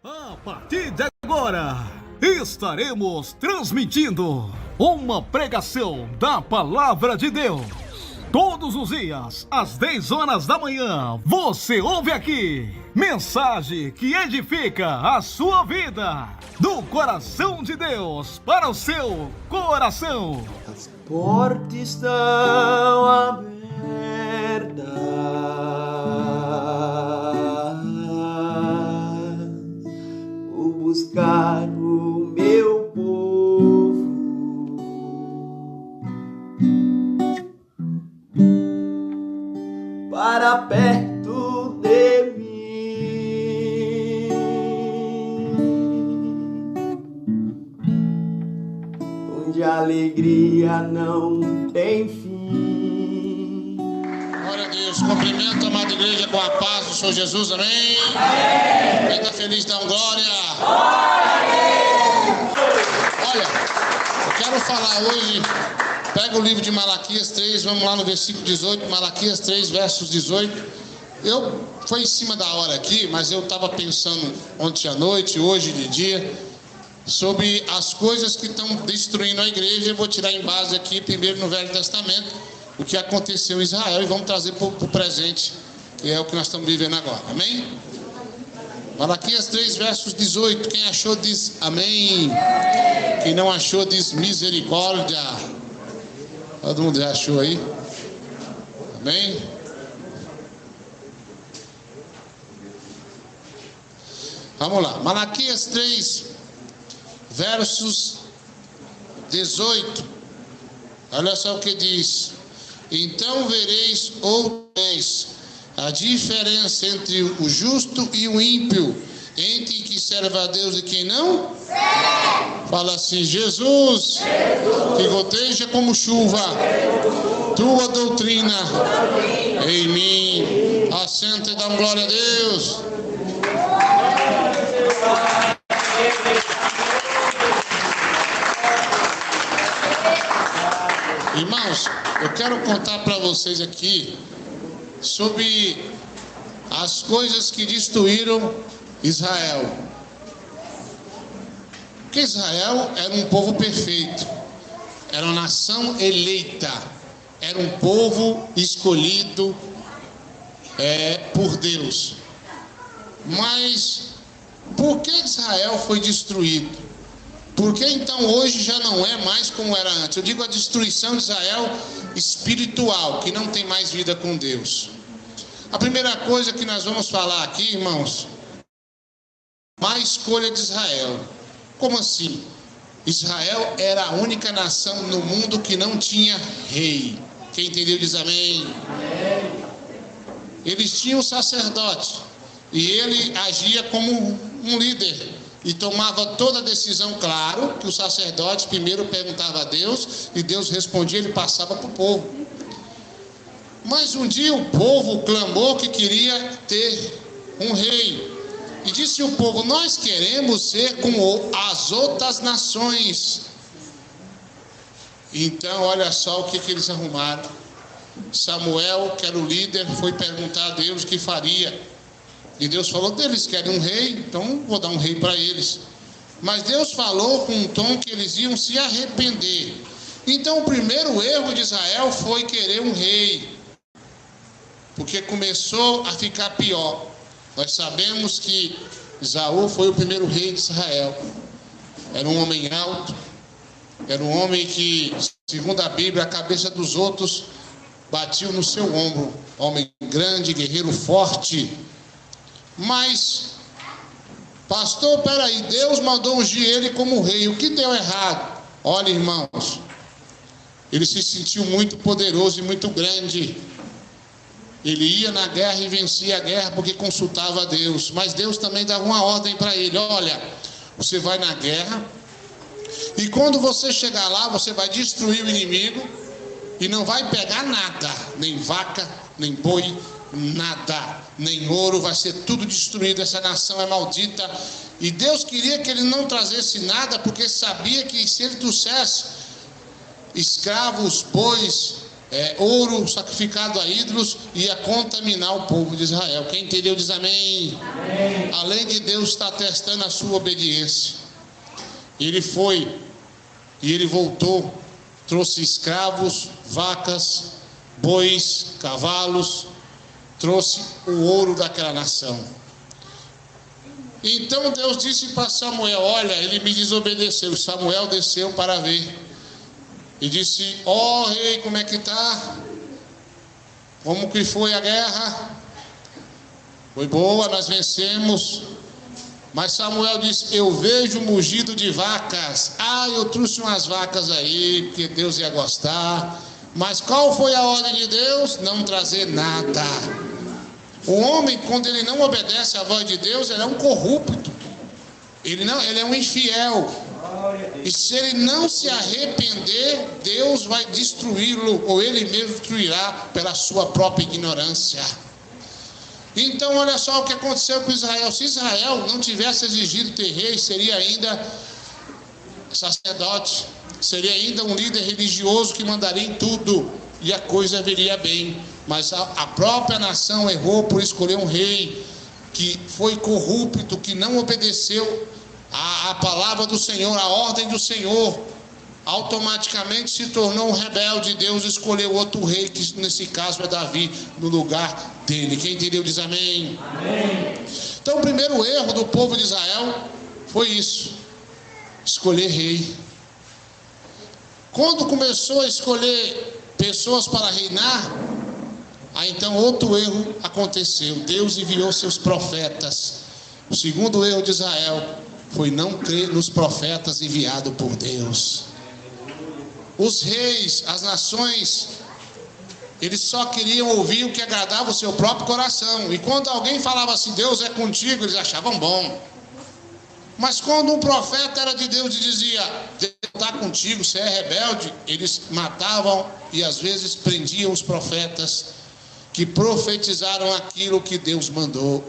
A partir de agora, estaremos transmitindo uma pregação da Palavra de Deus. Todos os dias, às 10 horas da manhã, você ouve aqui mensagem que edifica a sua vida. Do coração de Deus para o seu coração. As portas estão abertas. Vou buscar o meu povo. Para perto de mim, onde a alegria não tem fim. Glória a Deus, cumprimento a amada igreja com a paz do Senhor Jesus, amém? Amém. Quem está feliz, dá glória. Glória a Deus. Olha, eu quero falar hoje. Pega o livro de Malaquias 3, vamos lá no versículo 18, Malaquias 3, versos 18. Foi em cima da hora aqui, mas eu estava pensando ontem à noite, hoje de dia, sobre as coisas que estão destruindo a igreja. Eu vou tirar em base aqui, primeiro no Velho Testamento, o que aconteceu em Israel, e vamos trazer para o presente, que é o que nós estamos vivendo agora, amém? Malaquias 3, versos 18, quem achou diz amém, quem não achou diz misericórdia. Todo mundo já achou aí? Amém? Vamos lá. Malaquias 3, versos 18. Olha só o que diz. Então vereis outra vez a diferença entre o justo e o ímpio, entre quem serve a Deus e quem não? Fala assim: Jesus, que goteja como chuva, tua doutrina em mim. Assenta e dá glória a Deus. Irmãos, eu quero contar para vocês aqui sobre as coisas que destruíram Israel. Porque Israel era um povo perfeito, era uma nação eleita, era um povo escolhido por Deus. Mas por que Israel foi destruído? Por que então hoje já não é mais como era antes? Eu digo a destruição de Israel espiritual, que não tem mais vida com Deus. A primeira coisa que nós vamos falar aqui, irmãos, má escolha de Israel. Como assim? Israel era a única nação no mundo que não tinha rei. Quem entendeu diz amém. Eles tinham sacerdote e ele agia como um líder e tomava toda a decisão. Claro que o sacerdote primeiro perguntava a Deus e Deus respondia, ele passava para o povo. Mas um dia o povo clamou que queria ter um rei. E disse o povo: nós queremos ser como as outras nações. Então olha só o que eles arrumaram. Samuel, que era o líder, foi perguntar a Deus o que faria. E Deus falou: eles querem um rei, então vou dar um rei para eles. Mas Deus falou com um tom que eles iam se arrepender. Então o primeiro erro de Israel foi querer um rei, porque começou a ficar pior. Nós sabemos que Saul foi o primeiro rei de Israel. Era um homem alto, era um homem que, segundo a Bíblia, a cabeça dos outros batia no seu ombro. Homem grande, guerreiro forte. Mas, pastor, peraí, Deus mandou ungir ele como rei. O que deu errado? Olha, irmãos, ele se sentiu muito poderoso e muito grande. Ele ia na guerra e vencia a guerra porque consultava a Deus. Mas Deus também dava uma ordem para ele: olha, você vai na guerra e quando você chegar lá, você vai destruir o inimigo e não vai pegar nada, nem vaca, nem boi, nada, nem ouro, vai ser tudo destruído. Essa nação é maldita. E Deus queria que ele não trazesse nada, porque sabia que se ele trouxesse escravos, bois, ouro sacrificado a ídolos ia contaminar o povo de Israel. Quem entendeu diz amém. Amém. Além de Deus estar testando a sua obediência, ele foi e ele voltou, trouxe escravos, vacas, bois, cavalos, trouxe o ouro daquela nação. Então Deus disse para Samuel: olha, ele me desobedeceu. Samuel desceu para ver e disse: ó rei, como é que está? Como que foi a guerra? Foi boa, nós vencemos. Mas Samuel disse: eu vejo mugido de vacas. Eu trouxe umas vacas aí, porque Deus ia gostar. Mas qual foi a ordem de Deus? Não trazer nada. O homem, quando ele não obedece à voz de Deus, ele é um corrupto. Ele é um infiel. E se ele não se arrepender, Deus vai destruí-lo, ou ele mesmo destruirá pela sua própria ignorância. Então olha só o que aconteceu com Israel. Se Israel não tivesse exigido ter rei, seria ainda sacerdote, seria ainda um líder religioso que mandaria em tudo, e a coisa viria bem. Mas a própria nação errou por escolher um rei que foi corrupto, que não obedeceu a palavra do Senhor, a ordem do Senhor. Automaticamente se tornou um rebelde. Deus escolheu outro rei, que nesse caso é Davi, no lugar dele. Quem entendeu diz amém. Amém. Então o primeiro erro do povo de Israel foi isso: escolher rei. Quando começou a escolher pessoas para reinar, então outro erro aconteceu. Deus enviou seus profetas. O segundo erro de Israel foi não crer nos profetas enviados por Deus. Os reis, as nações, eles só queriam ouvir o que agradava o seu próprio coração. E quando alguém falava assim: Deus é contigo, eles achavam bom. Mas quando um profeta era de Deus e dizia: Deus está contigo, você é rebelde, eles matavam e às vezes prendiam os profetas que profetizaram aquilo que Deus mandou.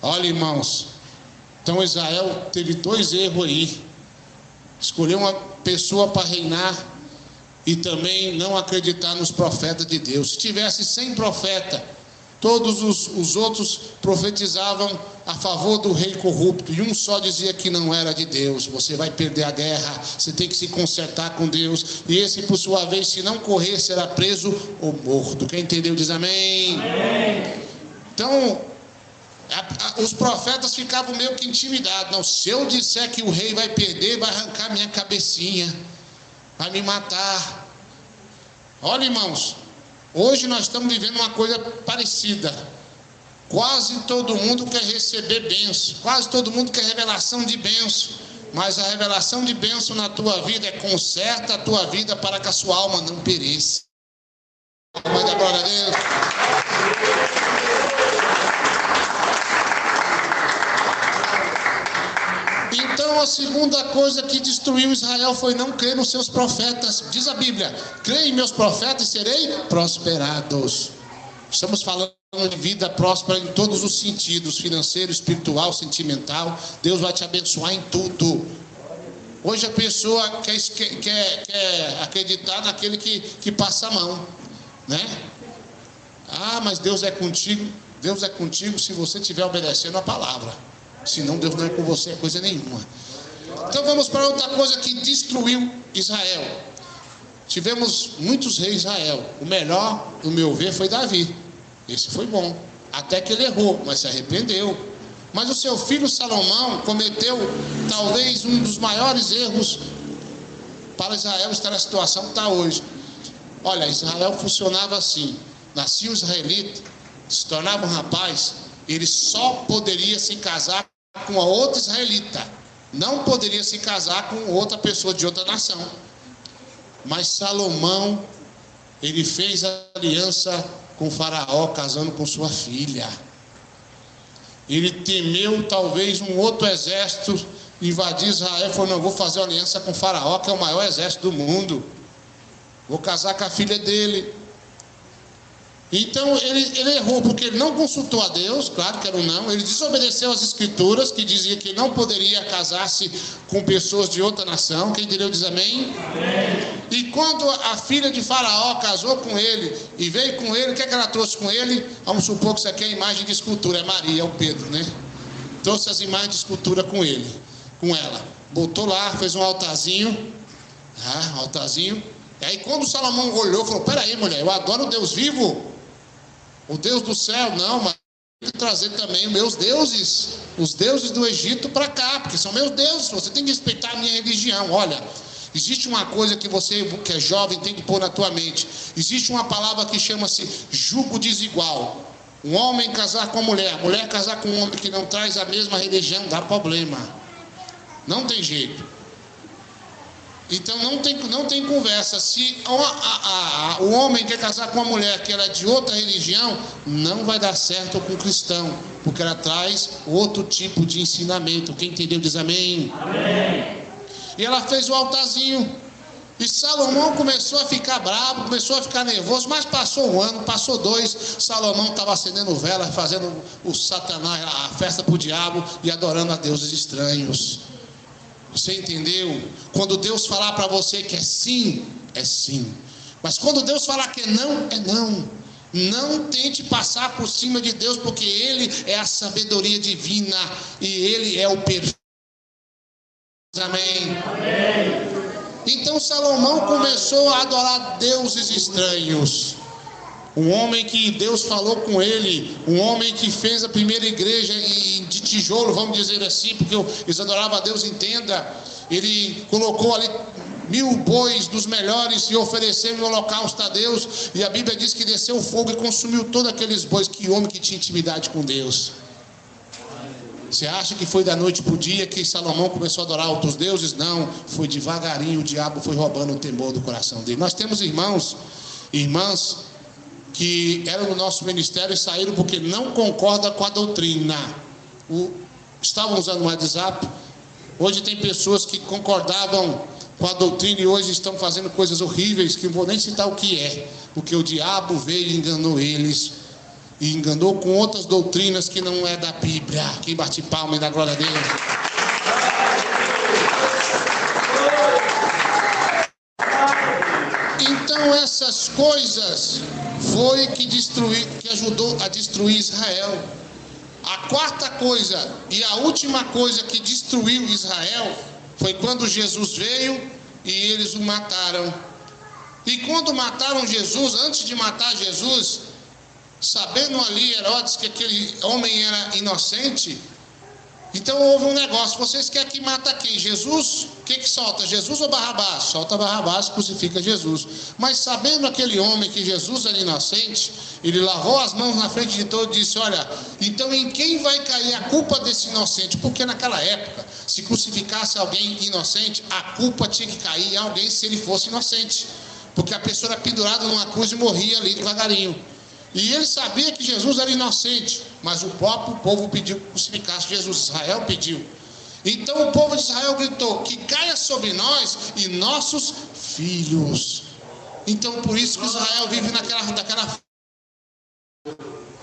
Olha, irmãos, então Israel teve dois erros aí: escolher uma pessoa para reinar e também não acreditar nos profetas de Deus. Se tivesse 100 profetas, todos os outros profetizavam a favor do rei corrupto, e um só dizia que não era de Deus. Você vai perder a guerra, você tem que se consertar com Deus. E esse, por sua vez, se não correr, será preso ou morto. Quem entendeu diz amém. Amém. Então os profetas ficavam meio que intimidados. Não, se eu disser que o rei vai perder, vai arrancar minha cabecinha, vai me matar. Olha, irmãos, hoje nós estamos vivendo uma coisa parecida. Quase todo mundo quer receber bênção, quase todo mundo quer revelação de bênção. Mas a revelação de bênção na tua vida é: conserta a tua vida para que a sua alma não pereça. Vai dar glória a Deus. Então a segunda coisa que destruiu Israel foi não crer nos seus profetas. Diz a Bíblia: creia em meus profetas e serei prosperados. Estamos falando de vida próspera em todos os sentidos: financeiro, espiritual, sentimental. Deus vai te abençoar em tudo. Hoje a pessoa quer acreditar naquele que passa a mão, né? Mas Deus é contigo. Deus é contigo se você estiver obedecendo a palavra. Senão Deus não é com você, é coisa nenhuma. Então vamos para outra coisa que destruiu Israel. Tivemos muitos reis de Israel. O melhor, no meu ver, foi Davi. Esse foi bom, até que ele errou, mas se arrependeu. Mas o seu filho Salomão cometeu talvez um dos maiores erros para Israel estar na situação que está hoje. Olha, Israel funcionava assim: nascia o israelita, se tornava um rapaz, ele só poderia se casar com a outra israelita, não poderia se casar com outra pessoa de outra nação. Mas Salomão, ele fez aliança com Faraó, casando com sua filha. Ele temeu talvez um outro exército invadir Israel. Falou: não, vou fazer aliança com Faraó, que é o maior exército do mundo, vou casar com a filha dele. Então ele errou porque ele não consultou a Deus, claro que era um não. Ele desobedeceu às escrituras, que dizia que não poderia casar-se com pessoas de outra nação. Quem entendeu diz amém? Amém. E quando a filha de Faraó casou com ele e veio com ele, o que é que ela trouxe com ele? Vamos supor que isso aqui é imagem de escultura, é Maria, é o Pedro, né? Trouxe as imagens de escultura com ele, com ela. Botou lá, fez um altarzinho. Altarzinho. E aí quando Salomão olhou, falou: peraí, mulher, eu adoro o Deus vivo, o Deus do céu. Não, mas tem que trazer também os meus deuses, os deuses do Egito para cá, porque são meus deuses. Você tem que respeitar a minha religião. Olha, existe uma coisa que você que é jovem tem que pôr na tua mente. Existe uma palavra que chama-se jugo desigual. Um homem casar com a mulher casar com um homem que não traz a mesma religião, dá problema. Não tem jeito. Então não tem conversa. Se o homem quer casar com uma mulher que ela é de outra religião, não vai dar certo com o cristão, porque ela traz outro tipo de ensinamento. Quem entendeu diz amém? Amém. E ela fez o altarzinho. E Salomão começou a ficar bravo, começou a ficar nervoso, mas passou um ano, passou 2, Salomão estava acendendo vela, fazendo o Satanás, a festa para o diabo e adorando a deuses estranhos. Você entendeu? Quando Deus falar para você que é sim, é sim. Mas quando Deus falar que é não, é não. Não tente passar por cima de Deus, porque Ele é a sabedoria divina e Ele é o perfeito. Amém. Amém. Então Salomão começou a adorar deuses estranhos. Um homem que Deus falou com ele, um homem que fez a primeira igreja de tijolo, vamos dizer assim, porque eles adoravam a Deus, entenda. Ele colocou ali 1000 bois dos melhores e ofereceu em holocausto a Deus, e a Bíblia diz que desceu o fogo e consumiu todos aqueles bois. Que homem que tinha intimidade com Deus. Você acha que foi da noite para o dia que Salomão começou a adorar outros deuses? Não, foi devagarinho, o diabo foi roubando o temor do coração dele. Nós temos irmãs que eram no nosso ministério e saíram porque não concordam com a doutrina. Estavam usando o WhatsApp. Hoje tem pessoas que concordavam com a doutrina e hoje estão fazendo coisas horríveis, que não vou nem citar o que é, porque o diabo veio e enganou eles, e enganou com outras doutrinas que não é da Bíblia. Quem bate palma e dá glória a Deus? Então essas coisas foi que ajudou a destruir Israel. A quarta coisa e a última coisa que destruiu Israel foi quando Jesus veio e eles o mataram. E quando mataram Jesus, antes de matar Jesus, sabendo ali Herodes que aquele homem era inocente, então houve um negócio: vocês querem que mata quem? Jesus? O que solta? Jesus ou Barrabás? Solta Barrabás, crucifica Jesus. Mas sabendo aquele homem que Jesus era inocente, ele lavou as mãos na frente de todos e disse: olha, então em quem vai cair a culpa desse inocente? Porque naquela época, se crucificasse alguém inocente, a culpa tinha que cair em alguém se ele fosse inocente, porque a pessoa era pendurada numa cruz e morria ali devagarinho. E ele sabia que Jesus era inocente, mas o próprio povo pediu que crucificasse Jesus. Israel pediu. Então o povo de Israel gritou: que caia sobre nós e nossos filhos. Então por isso que Israel vive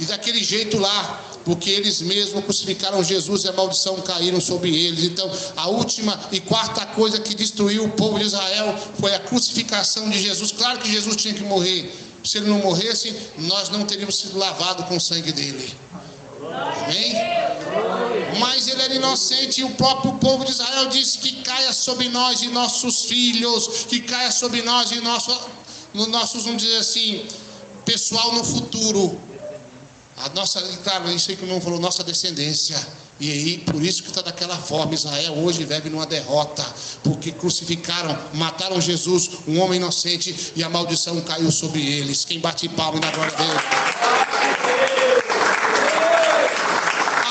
daquele jeito lá, porque eles mesmos crucificaram Jesus e a maldição caíram sobre eles. Então a última e quarta coisa que destruiu o povo de Israel foi a crucificação de Jesus. Claro que Jesus tinha que morrer. Se ele não morresse, nós não teríamos sido lavados com o sangue dele. Amém? Mas ele era inocente, e o próprio povo de Israel disse: que caia sobre nós e nossos filhos, que caia sobre nós e nossos, vamos dizer assim, pessoal no futuro. A nossa, claro, isso aí que o irmão falou, nossa descendência. E aí, por isso que está daquela forma. Israel hoje vive numa derrota, porque crucificaram, mataram Jesus, um homem inocente, e a maldição caiu sobre eles. Quem bate palma na glória a Deus?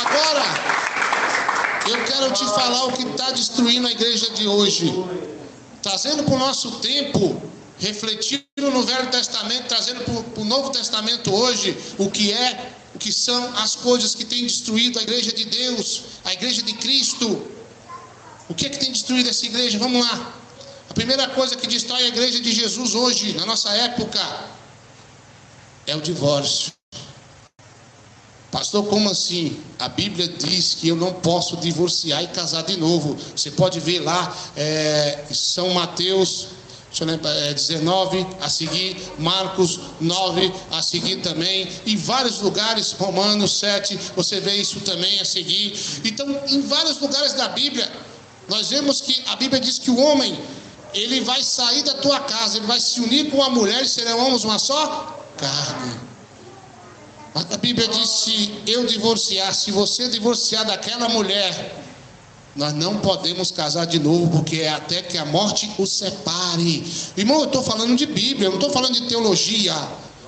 Agora, eu quero te falar o que está destruindo a igreja de hoje, trazendo para o nosso tempo, refletindo no Velho Testamento, trazendo para o Novo Testamento hoje, o que são as coisas que têm destruído a igreja de Deus, a igreja de Cristo. O que é que tem destruído essa igreja? Vamos lá. A primeira coisa que destrói a igreja de Jesus hoje, na nossa época, é o divórcio. Pastor, como assim? A Bíblia diz que eu não posso divorciar e casar de novo. Você pode ver lá, São Mateus 19 a seguir, Marcos 9 a seguir também, em vários lugares, Romanos 7, você vê isso também a seguir. Então, em vários lugares da Bíblia, nós vemos que a Bíblia diz que o homem, ele vai sair da tua casa, ele vai se unir com a mulher e serão ambos uma só carne. Mas a Bíblia diz: se eu divorciar, se você divorciar daquela mulher, nós não podemos casar de novo, porque é até que a morte os separe. Irmão, eu estou falando de Bíblia, eu não estou falando de teologia,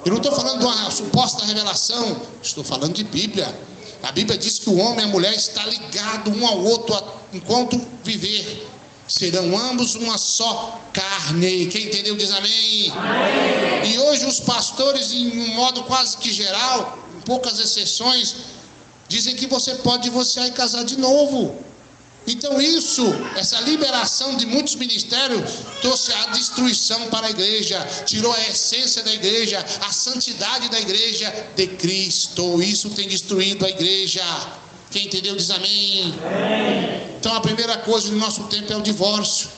eu não estou falando de uma suposta revelação, estou falando de Bíblia. A Bíblia diz que o homem e a mulher estão ligados um ao outro enquanto viver. Serão ambos uma só carne. Quem entendeu diz amém. Amém. E hoje os pastores, em um modo quase que geral, com poucas exceções, dizem que você pode divorciar e casar de novo. Então essa liberação de muitos ministérios trouxe a destruição para a igreja, tirou a essência da igreja, a santidade da igreja de Cristo. Isso tem destruído a igreja. Quem entendeu diz amém. Amém. Então a primeira coisa do nosso tempo é o divórcio.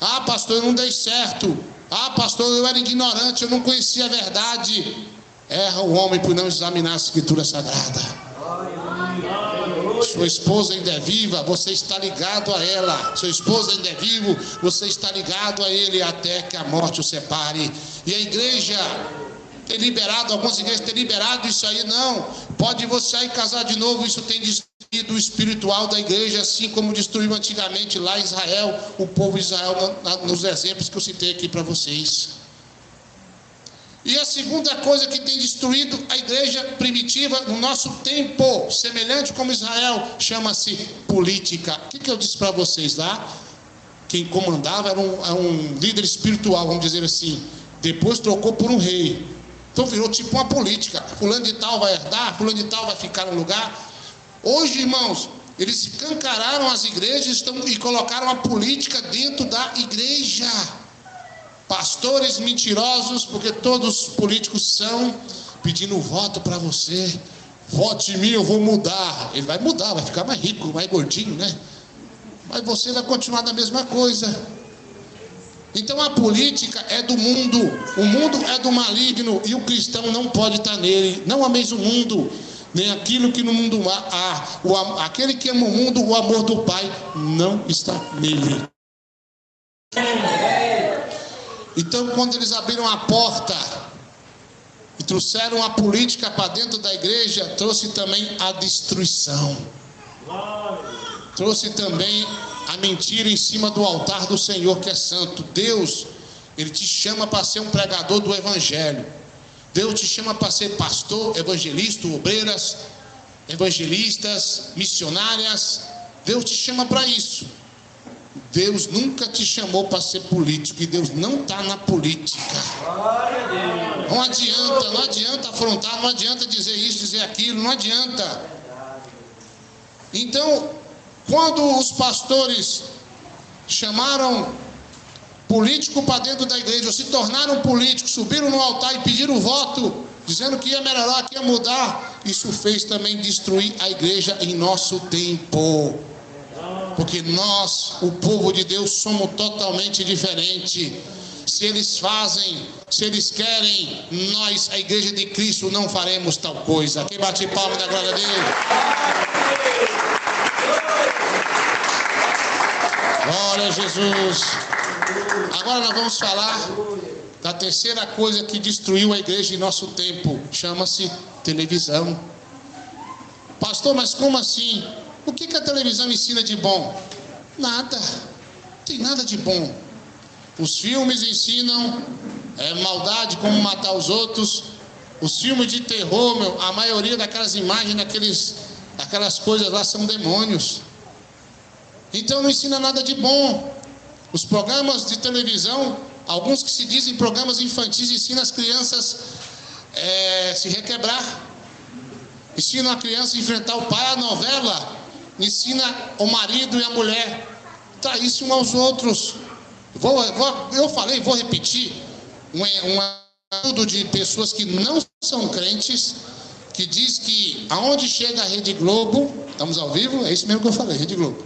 Ah, pastor, eu não dei certo. Ah, pastor, eu era ignorante, eu não conhecia a verdade. Erra o homem por não examinar a Escritura Sagrada. Sua esposa ainda é viva, você está ligado a ela. Sua esposa ainda é vivo, você está ligado a ele até que a morte o separe. E a igreja tem liberado, algumas igrejas têm liberado isso aí. Não, pode divorciar e casar de novo. Isso tem destruído o espiritual da igreja, assim como destruiu antigamente lá em Israel, o povo de Israel, nos exemplos que eu citei aqui para vocês. E a segunda coisa que tem destruído a igreja primitiva no nosso tempo, semelhante como Israel, chama-se política. O que eu disse para vocês lá? Quem comandava era um líder espiritual, vamos dizer assim. Depois trocou por um rei. Então virou tipo uma política. Fulano de tal vai herdar, fulano de tal vai ficar no lugar. Hoje, irmãos, eles escancararam as igrejas e colocaram a política dentro da igreja. Pastores mentirosos, porque todos os políticos são, pedindo voto para você. Vote em mim, eu vou mudar. Ele vai mudar, vai ficar mais rico, mais gordinho, né? Mas você vai continuar da mesma coisa. Então a política é do mundo, o mundo é do maligno, e o cristão não pode estar nele. Não ameis o mundo, nem aquilo que no mundo há. Aquele que ama o mundo, o amor do Pai não está nele. Então, quando eles abriram a porta e trouxeram a política para dentro da igreja, trouxe também a destruição. Trouxe também a mentira em cima do altar do Senhor, que é santo. Deus, Ele te chama para ser um pregador do Evangelho. Deus te chama para ser pastor, evangelista, obreiras, evangelistas, missionárias. Deus te chama para isso. Deus nunca te chamou para ser político, e Deus não está na política. Não adianta afrontar, não adianta dizer isso, dizer aquilo, não adianta. Então, quando os pastores chamaram político para dentro da igreja, ou se tornaram políticos, subiram no altar e pediram voto, dizendo que ia melhorar, que ia mudar, isso fez também destruir a igreja em nosso tempo. Porque nós, o povo de Deus, somos totalmente diferentes. Se eles fazem, se eles querem, nós, a igreja de Cristo, não faremos tal coisa. Quem bate palma da glória a Deus? Glória a Jesus. Agora nós vamos falar da terceira coisa que destruiu a igreja em nosso tempo. Chama-se televisão. Pastor, mas como assim? O que a televisão ensina de bom? Nada. Não tem nada de bom. Os filmes ensinam maldade, como matar os outros. Os filmes de terror, a maioria daquelas imagens, aquelas coisas lá são demônios. Então não ensina nada de bom. Os programas de televisão, alguns que se dizem programas infantis, ensinam as crianças se requebrar. Ensinam a criança a enfrentar o pai. A novela ensina o marido e a mulher trair-se uns aos outros. Eu falei, vou repetir. tudo de pessoas que não são crentes, que diz que aonde chega a Rede Globo, estamos ao vivo, é isso mesmo que eu falei, Rede Globo,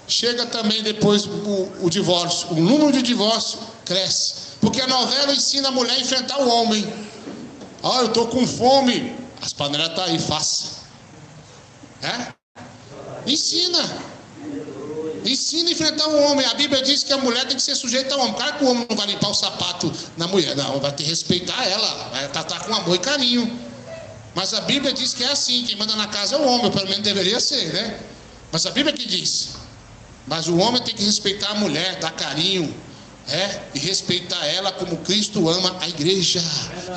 chega também depois o divórcio, o número de divórcio cresce, porque a novela ensina a mulher a enfrentar o homem. Eu estou com fome, as panelas estão aí, faça. Ensina a enfrentar o homem. A Bíblia diz que a mulher tem que ser sujeita ao homem. Claro que o homem não vai limpar o sapato na mulher, não, vai ter que respeitar ela, vai tratar com amor e carinho. Mas a Bíblia diz que é assim, quem manda na casa é o homem, pelo menos deveria ser, né? Mas a Bíblia que diz, mas o homem tem que respeitar a mulher, dar carinho, e respeitar ela como Cristo ama a igreja.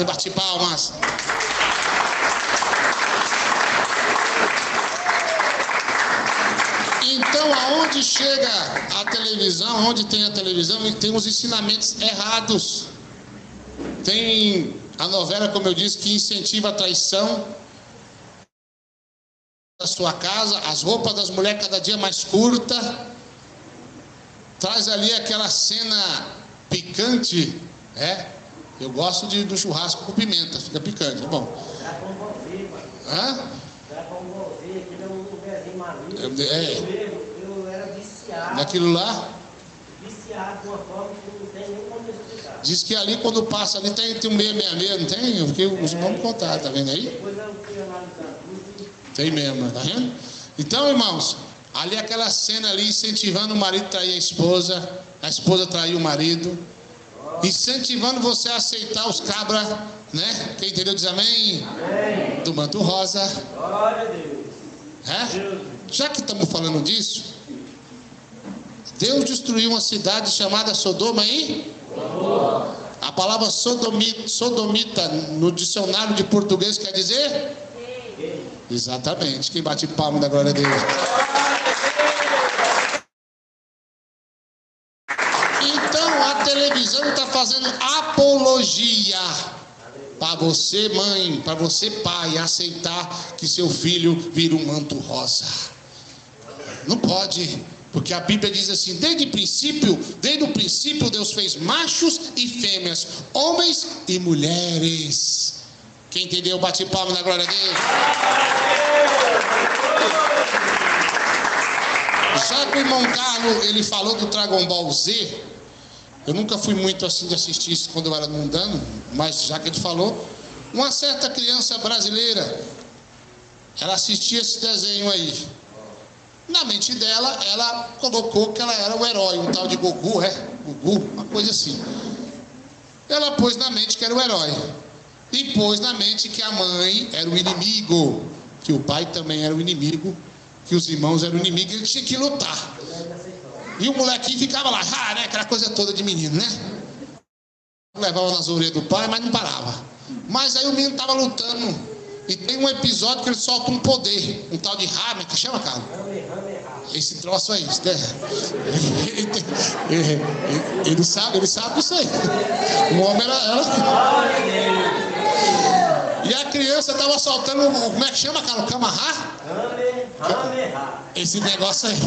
Bate palmas. Então, aonde chega a televisão, onde tem a televisão, tem os ensinamentos errados. Tem a novela, como eu disse, que incentiva a traição da sua casa, as roupas das mulheres cada dia mais curtas, traz ali aquela cena picante, eu gosto do churrasco com pimenta, fica picante, é bom. Eu era viciado. Naquilo lá? Viciado de uma forma que não tem nem como explicar. Diz que ali quando passa ali tem um 666, não tem? Porque os irmãos me contaram, tá vendo aí? Depois eu fui analisar tudo. Tem mesmo, tá vendo? Então, irmãos, ali aquela cena ali incentivando o marido a trair a esposa trair o marido, incentivando você a aceitar os cabras, né? Quem entendeu diz amém? Amém. Do manto rosa. Glória a Deus. Já que estamos falando disso, Deus destruiu uma cidade chamada Sodoma e a palavra sodomita no dicionário de português quer dizer? Exatamente. Quem bate palma da glória a Deus? Então a televisão está fazendo apologia para você, mãe, para você, pai, aceitar que seu filho vira um manto rosa. Não pode, porque a Bíblia diz assim, desde o princípio Deus fez machos e fêmeas, homens e mulheres. Quem entendeu, bate palma na glória a Deus. Já que o irmão Carlos, ele falou do Dragon Ball Z, eu nunca fui muito assim de assistir isso quando eu era mundano, mas já que ele falou, uma certa criança brasileira, ela assistia esse desenho aí. Na mente dela, ela colocou que ela era o herói, um tal de Goku, Gugu, uma coisa assim. Ela pôs na mente que era o herói. E pôs na mente que a mãe era o inimigo, que o pai também era o inimigo, que os irmãos eram o inimigo e ele tinha que lutar. E o molequinho ficava lá, né? Aquela coisa toda de menino, né? Levava nas orelhas do pai, mas não parava. Mas aí o menino estava lutando. E tem um episódio que ele solta um poder, um tal de Rame, que chama, cara? Esse troço aí, ele sabe disso aí. O homem era. E a criança estava soltando, como é que chama, cara? O Kamehameha? Esse negócio aí.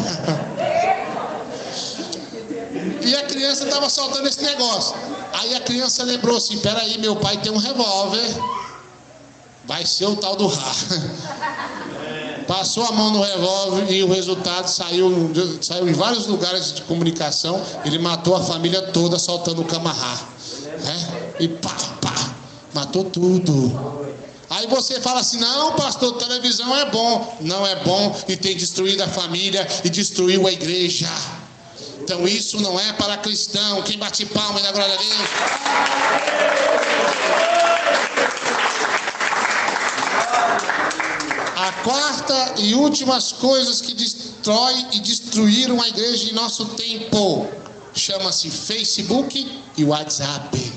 E a criança estava soltando esse negócio. Aí a criança lembrou assim, peraí, meu pai tem um revólver. Vai ser o tal do Rá. Passou a mão no revólver e o resultado saiu em vários lugares de comunicação. Ele matou a família toda soltando o Kamehameha. E pá, matou tudo. Aí você fala assim, não, pastor, televisão é bom. Não é bom e tem destruído a família e destruiu a igreja. Então isso não é para cristão. Quem bate palma e dá glória a Deus. A quarta e últimas coisas que destrói e destruíram a igreja em nosso tempo chama-se Facebook e WhatsApp.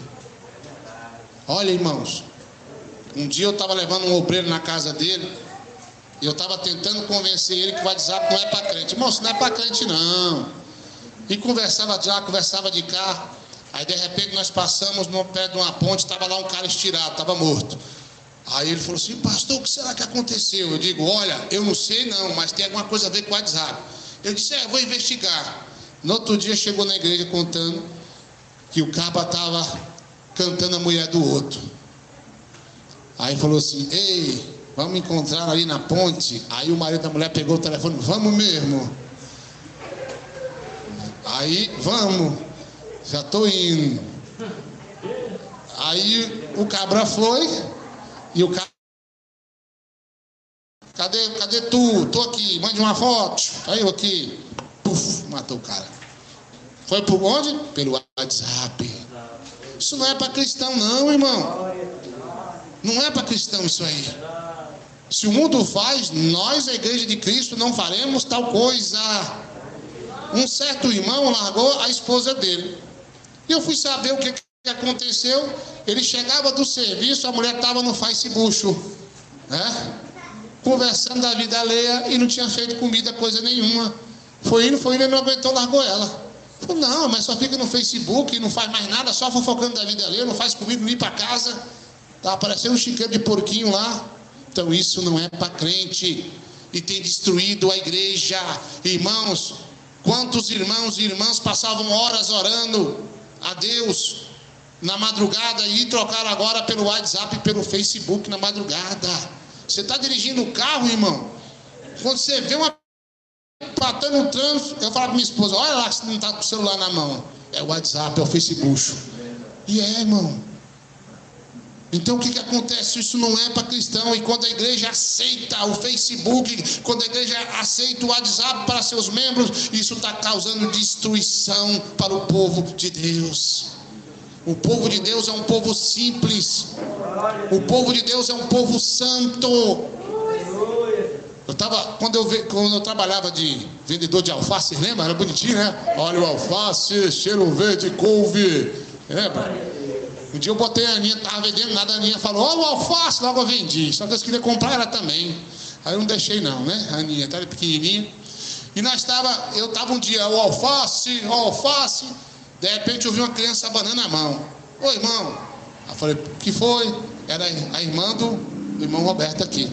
Olha, irmãos, um dia eu estava levando um obreiro na casa dele e eu estava tentando convencer ele que o WhatsApp não é para crente. Irmão, isso não é para crente não. E conversava de lá, conversava de cá. Aí de repente nós passamos no pé de uma ponte, estava lá um cara estirado, estava morto. Aí ele falou assim, pastor, o que será que aconteceu? Eu digo, olha, eu não sei não, mas tem alguma coisa a ver com o WhatsApp. Eu disse, vou investigar. No outro dia chegou na igreja contando que o caba estava cantando a mulher do outro. Aí falou assim: ei, vamos encontrar ali na ponte. Aí o marido da mulher pegou o telefone: vamos mesmo. Aí, vamos, já estou indo. Aí o cabra foi e o cabra: cadê tu? Tô aqui, mande uma foto. Aí eu aqui, puf, matou o cara. Foi por onde? Pelo WhatsApp. Isso não é para cristão não, irmão. Não é para cristão isso aí. Se o mundo faz, nós, a igreja de Cristo, não faremos tal coisa. Um certo irmão largou a esposa dele. E eu fui saber o que aconteceu. Ele chegava do serviço, a mulher estava no Facebook, né? Conversando da vida alheia e não tinha feito comida, coisa nenhuma. Foi indo, ele não aguentou, largou ela. Falei: não, mas só fica no Facebook, não faz mais nada, só fofocando da vida alheia, não faz comida, não ir para casa. Tá aparecendo um chiqueiro de porquinho lá. Então isso não é para crente. E tem destruído a igreja. Irmãos, quantos irmãos e irmãs passavam horas orando a Deus na madrugada e trocaram agora pelo WhatsApp e pelo Facebook na madrugada. Você está dirigindo o carro, irmão, quando você vê uma empatando no trânsito, eu falo para minha esposa: olha lá, se não está com o celular na mão. É o WhatsApp, é o Facebook. E irmão. Então o que acontece? Isso não é para cristão. E quando a igreja aceita o Facebook, quando a igreja aceita o WhatsApp para seus membros, isso está causando destruição para o povo de Deus. O povo de Deus é um povo simples. O povo de Deus é um povo santo. Quando eu trabalhava de vendedor de alface, lembra? Era bonitinho, né? Olha o alface, cheiro verde, couve. Lembra? Um dia eu botei a Aninha, estava vendendo nada, a Aninha falou: olha o alface, logo eu vendi. Só que eu queria comprar ela também. Aí eu não deixei não, né? A Aninha estava pequenininha. E eu estava um dia, o alface. De repente eu vi uma criança abanando a mão. Ô irmão. Aí eu falei: o que foi? Era a irmã do irmão Roberto aqui.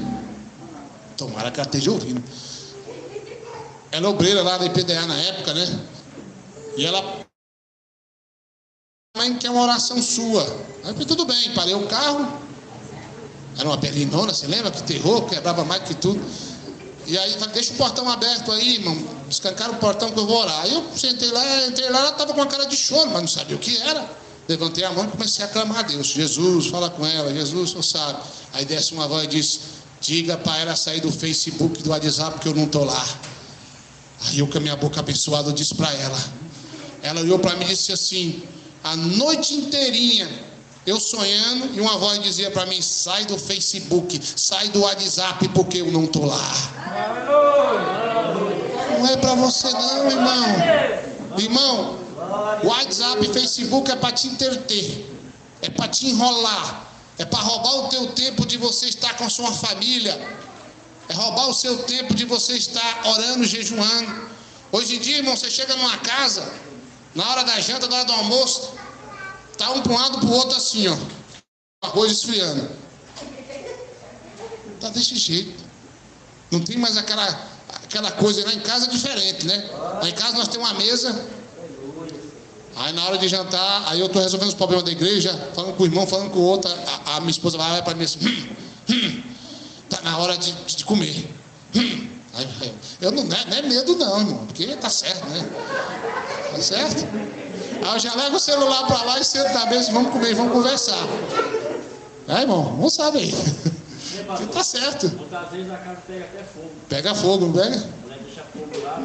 Tomara que ela esteja ouvindo. Ela é obreira lá da IPDA na época, né? E ela: mãe, quer uma oração sua. Aí eu falei: tudo bem, parei o carro. Era uma berlinona, você lembra? Que terror, quebrava mais que tudo. E aí, deixa o portão aberto aí, irmão. Descancaram o portão que eu vou orar. Aí eu sentei lá, entrei lá, ela estava com uma cara de choro, mas não sabia o que era. Levantei a mão e comecei a clamar a Deus: Jesus, fala com ela, Jesus, o senhor sabe. Aí desce uma voz e diz: diga para ela sair do Facebook, do WhatsApp, que eu não estou lá. Aí eu, com a minha boca abençoada, disse para ela. Ela olhou para mim e disse assim: a noite inteirinha eu sonhando, e uma voz dizia para mim: sai do Facebook, sai do WhatsApp, porque eu não estou lá. Não é para você não, irmão. Irmão, WhatsApp e Facebook é para te entreter, é para te enrolar, é para roubar o teu tempo de você estar com a sua família, é roubar o seu tempo de você estar orando, jejuando. Hoje em dia, irmão, você chega numa casa, na hora da janta, na hora do almoço, tá um para um lado, para o outro assim, ó, arroz esfriando. Tá desse jeito. Não tem mais aquela coisa. Lá em casa é diferente, né? Lá em casa nós temos uma mesa. Aí na hora de jantar, aí eu tô resolvendo os problemas da igreja, falando com o irmão, falando com o outro. A minha esposa vai para mim assim: tá na hora de comer. Eu não é medo não, irmão, porque tá certo, né? Tá certo? Aí eu já levo o celular para lá e sento na mesa: vamos comer, vamos conversar. Irmão, vamos saber aí. Porque tá certo. Às vezes a casa pega até fogo. Pega fogo, não pega? Deixa fogo lá.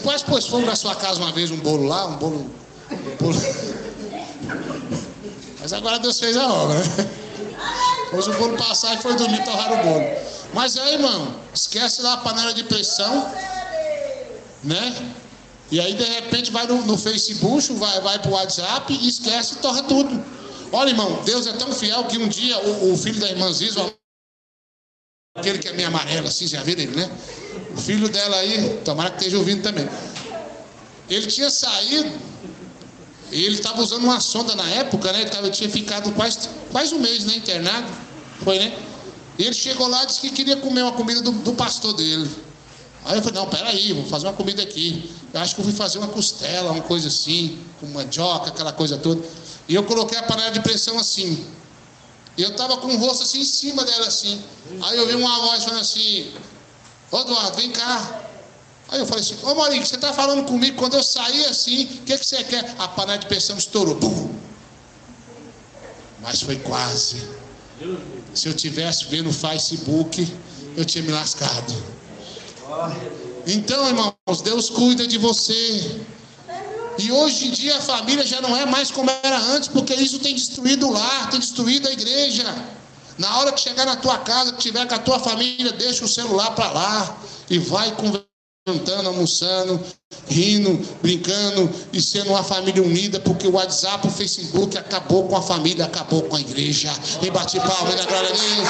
Quase pôs fogo na sua casa uma vez, um bolo lá, um bolo. Mas agora Deus fez a obra, né? Pôs o bolo passar e foi dormir, torraram o bolo. Mas aí, irmão, esquece lá a panela de pressão, né? E aí de repente vai no Facebook, vai pro WhatsApp e esquece e torra tudo. Olha, irmão, Deus é tão fiel que um dia o filho da irmã Zizo, aquele que é meio amarelo assim, já viram ele, né? O filho dela aí, tomara que esteja ouvindo também. Ele tinha saído, e ele estava usando uma sonda na época, né? Ele tinha ficado quase um mês, né? Internado, foi, né? E ele chegou lá e disse que queria comer uma comida do pastor dele. Aí eu falei, não, peraí, vou fazer uma comida aqui. Eu acho que eu fui fazer uma costela, uma coisa assim, com mandioca, aquela coisa toda. E eu coloquei a panela de pressão assim. E eu estava com o rosto assim, em cima dela assim. Aí eu vi uma voz falando assim, ô Eduardo, vem cá. Aí eu falei assim, ô Maurício, você está falando comigo? Quando eu saí assim, o que você quer? A panela de pressão estourou. Bum! Mas foi quase. Se eu tivesse vendo no Facebook, eu tinha me lascado. Então, irmãos, Deus cuida de você. E hoje em dia a família já não é mais como era antes, porque isso tem destruído o lar, tem destruído a igreja. Na hora que chegar na tua casa, que tiver com a tua família, deixa o celular para lá e vai conversando, almoçando, rindo, brincando e sendo uma família unida, porque o WhatsApp, o Facebook acabou com a família, acabou com a igreja. E bate palma, da glória a Deus.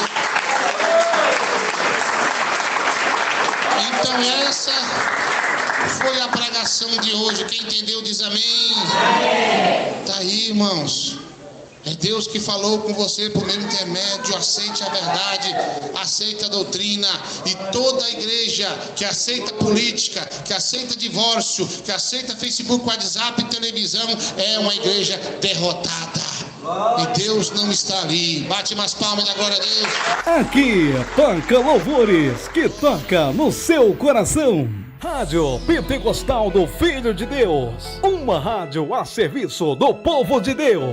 Então essa foi a pregação de hoje. Quem entendeu diz amém. Está aí, irmãos. É Deus que falou com você por meio intermédio. Aceite a verdade, aceite a doutrina. E toda a igreja que aceita política, que aceita divórcio, que aceita Facebook, WhatsApp e televisão, é uma igreja derrotada. E Deus não está ali. Bate mais palmas da glória a Deus. Aqui toca louvores que toca no seu coração. Rádio Pentecostal do Filho de Deus. Uma rádio a serviço do povo de Deus.